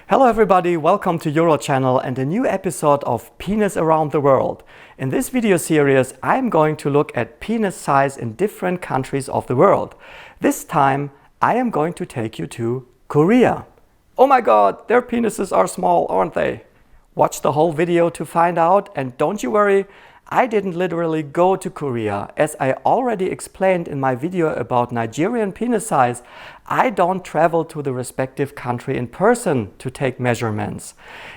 Hello everybody, welcome to UroChannel and a new episode of Penis Around the World. In this video series, I'm going to look at penis size in different countries of the world. This time, I am going to take you to Korea. Oh my god, their penises are small, aren't they? Watch the whole video to find out, and don't you worry, I didn't literally go to Korea. As I already explained in my video about Nigerian penis size, I don't travel to the respective country in person to take measurements.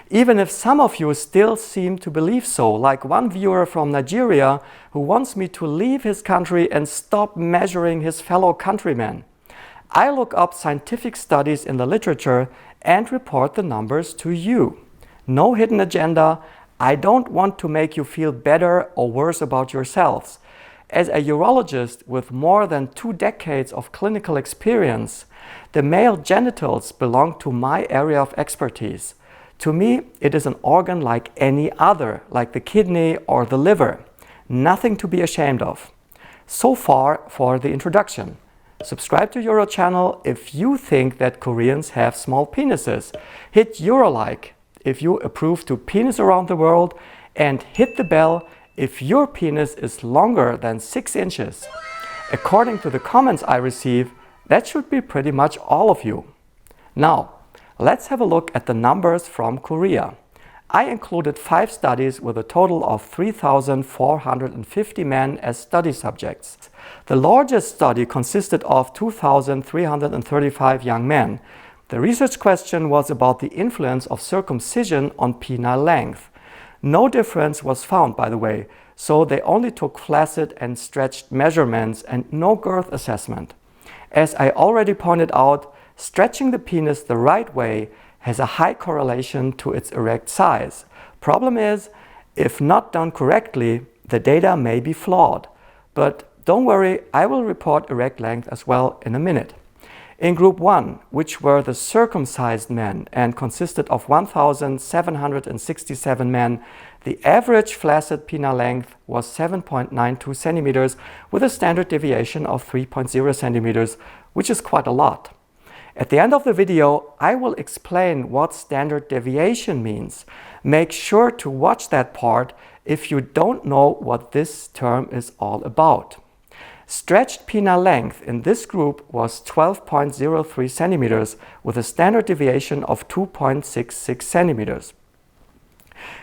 Even if some of you still seem to believe so, like one viewer from Nigeria who wants me to leave his country and stop measuring his fellow countrymen. I look up scientific studies in the literature and report the numbers to you. No hidden agenda. I don't want to make you feel better or worse about yourselves. As a urologist with more than 2 decades of clinical experience, the male genitals belong to my area of expertise. To me, it is an organ like any other, like the kidney or the liver. Nothing to be ashamed of. So far for the introduction. Subscribe to UroChannel if you think that Koreans have small penises. Hit Eurolike if you approve to Penis Around the World, and hit the bell if your penis is longer than 6 inches. According to the comments I receive, that should be pretty much all of you. Now, let's have a look at the numbers from Korea. I included 5 studies with a total of 3,450 men as study subjects. The largest study consisted of 2,335 young men. The research question was about the influence of circumcision on penile length. No difference was found, by the way, so they only took flaccid and stretched measurements and no girth assessment. As I already pointed out, stretching the penis the right way has a high correlation to its erect size. Problem is, if not done correctly, the data may be flawed. But don't worry, I will report erect length as well in a minute. In group 1, which were the circumcised men and consisted of 1,767 men, the average flaccid penile length was 7.92 centimeters with a standard deviation of 3.0 centimeters, which is quite a lot. At the end of the video, I will explain what standard deviation means. Make sure to watch that part if you don't know what this term is all about. Stretched penile length in this group was 12.03 centimeters with a standard deviation of 2.66 centimeters.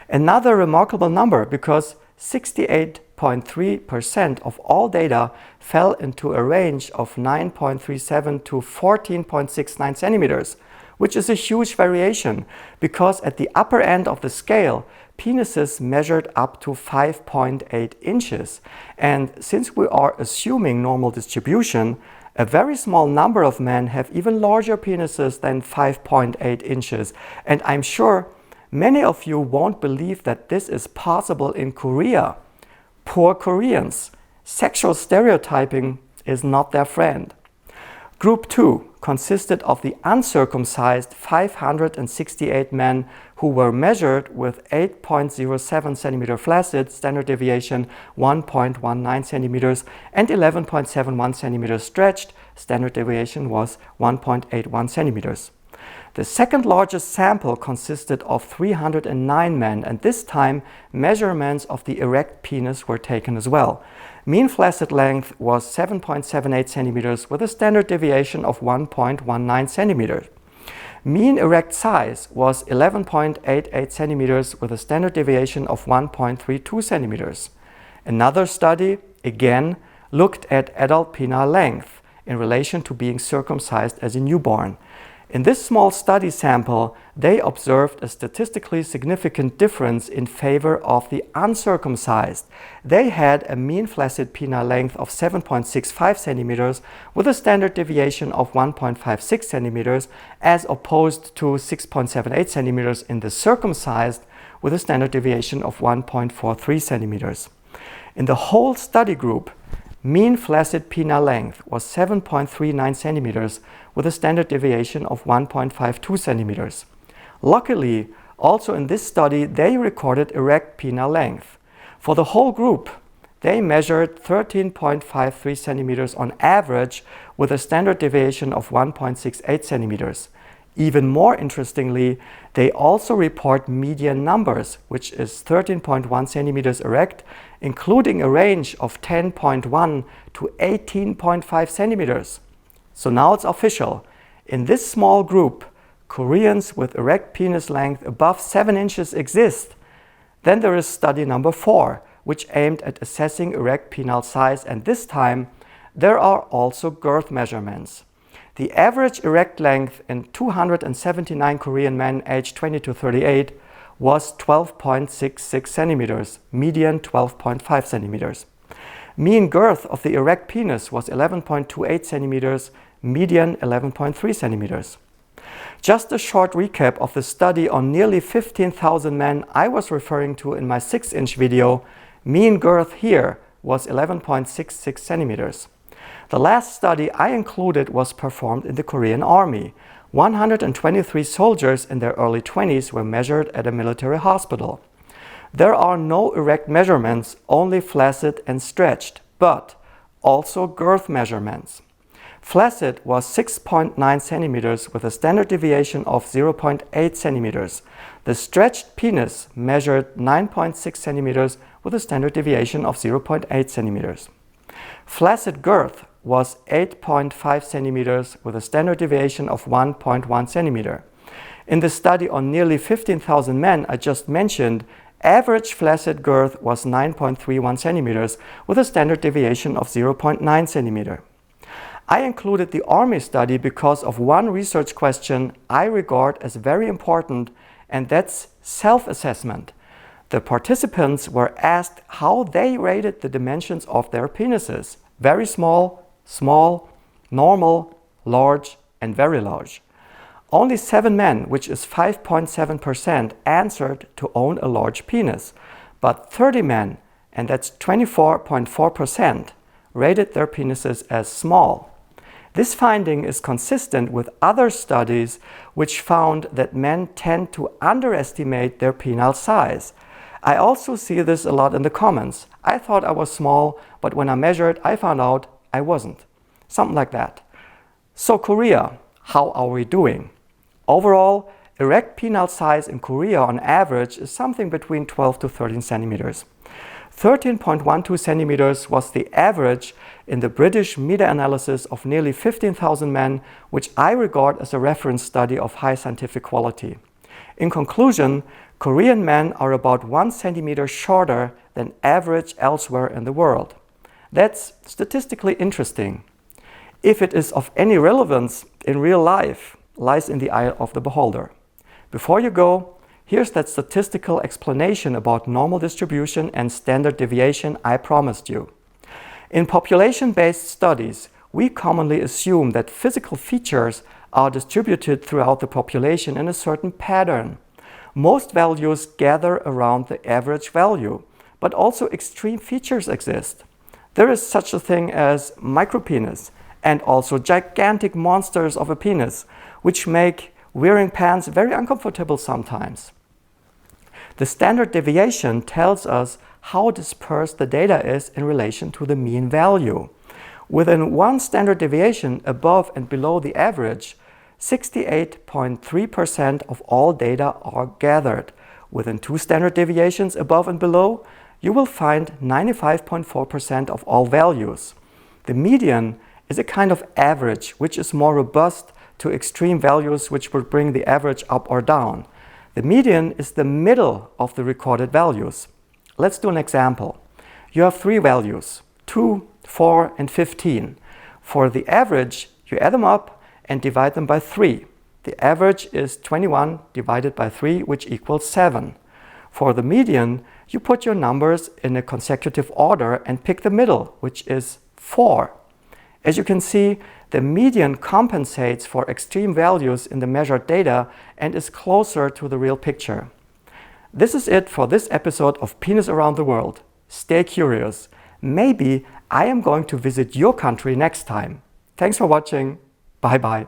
Another remarkable number because 68.3% of all data fell into a range of 9.37 to 14.69 centimeters, which is a huge variation because at the upper end of the scale, penises measured up to 5.8 inches. And since we are assuming normal distribution, a very small number of men have even larger penises than 5.8 inches. And I'm sure many of you won't believe that this is possible in Korea. Poor Koreans. Sexual stereotyping is not their friend. Group 2 consisted of the uncircumcised 568 men who were measured with 8.07 centimeter flaccid, standard deviation 1.19 centimeters, and 11.71 centimeters stretched, standard deviation was 1.81 centimeters. The second largest sample consisted of 309 men, and this time measurements of the erect penis were taken as well. Mean flaccid length was 7.78 centimeters with a standard deviation of 1.19 centimeters. Mean erect size was 11.88 centimeters with a standard deviation of 1.32 centimeters. Another study, again, looked at adult penile length in relation to being circumcised as a newborn. In this small study sample, they observed a statistically significant difference in favor of the uncircumcised. They had a mean flaccid penile length of 7.65 centimeters with a standard deviation of 1.56 centimeters as opposed to 6.78 centimeters in the circumcised with a standard deviation of 1.43 centimeters. In the whole study group, mean flaccid penile length was 7.39 centimeters with a standard deviation of 1.52 centimeters. Luckily, also in this study, they recorded erect penile length. For the whole group, they measured 13.53 centimeters on average with a standard deviation of 1.68 centimeters. Even more interestingly, they also report median numbers, which is 13.1 centimeters erect, including a range of 10.1 to 18.5 centimeters. So now it's official. In this small group, Koreans with erect penis length above 7 inches exist. Then there is study number 4, which aimed at assessing erect penile size, and this time there are also girth measurements. The average erect length in 279 Korean men aged 20 to 38 was 12.66 centimeters, median 12.5 centimeters. Mean girth of the erect penis was 11.28 centimeters, median 11.3 centimeters. Just a short recap of the study on nearly 15,000 men I was referring to in my 6-inch video. Mean girth here was 11.66 centimeters. The last study I included was performed in the Korean Army. 123 soldiers in their early 20s were measured at a military hospital. There are no erect measurements, only flaccid and stretched, but also girth measurements. Flaccid was 6.9 centimeters with a standard deviation of 0.8 centimeters. The stretched penis measured 9.6 centimeters with a standard deviation of 0.8 centimeters. Flaccid girth was 8.5 centimeters with a standard deviation of 1.1 centimeter. In the study on nearly 15,000 men I just mentioned, average flaccid girth was 9.31 centimeters with a standard deviation of 0.9 centimeter. I included the Army study because of one research question I regard as very important, and that's self-assessment. The participants were asked how they rated the dimensions of their penises: very small, small, normal, large, and very large. Only 7 men, which is 5.7%, answered to own a large penis, but 30 men, and that's 24.4%, rated their penises as small. This finding is consistent with other studies which found that men tend to underestimate their penile size. I also see this a lot in the comments. I thought I was small, but when I measured, I found out I wasn't. Something like that. So Korea, how are we doing? Overall, erect penile size in Korea on average is something between 12 to 13 centimeters. 13.12 centimeters was the average in the British meta-analysis of nearly 15,000 men, which I regard as a reference study of high scientific quality. In conclusion, Korean men are about 1 centimeter shorter than average elsewhere in the world. That's statistically interesting. If it is of any relevance in real life, lies in the eye of the beholder. Before you go, here's that statistical explanation about normal distribution and standard deviation I promised you. In population-based studies, we commonly assume that physical features are distributed throughout the population in a certain pattern. Most values gather around the average value, but also extreme features exist. There is such a thing as micropenis and also gigantic monsters of a penis, which make wearing pants very uncomfortable sometimes. The standard deviation tells us how dispersed the data is in relation to the mean value. Within 1 standard deviation above and below the average, 68.3% of all data are gathered. Within 2 standard deviations above and below, you will find 95.4% of all values. The median is a kind of average, which is more robust to extreme values which would bring the average up or down. The median is the middle of the recorded values. Let's do an example. You have 3 values, 2, 4, and 15. For the average, you add them up and divide them by 3. The average is 21 divided by 3, which equals 7. For the median, you put your numbers in a consecutive order and pick the middle, which is 4. As you can see, the median compensates for extreme values in the measured data and is closer to the real picture. This is it for this episode of Penis Around the World. Stay curious. Maybe I am going to visit your country next time. Thanks for watching. Bye bye.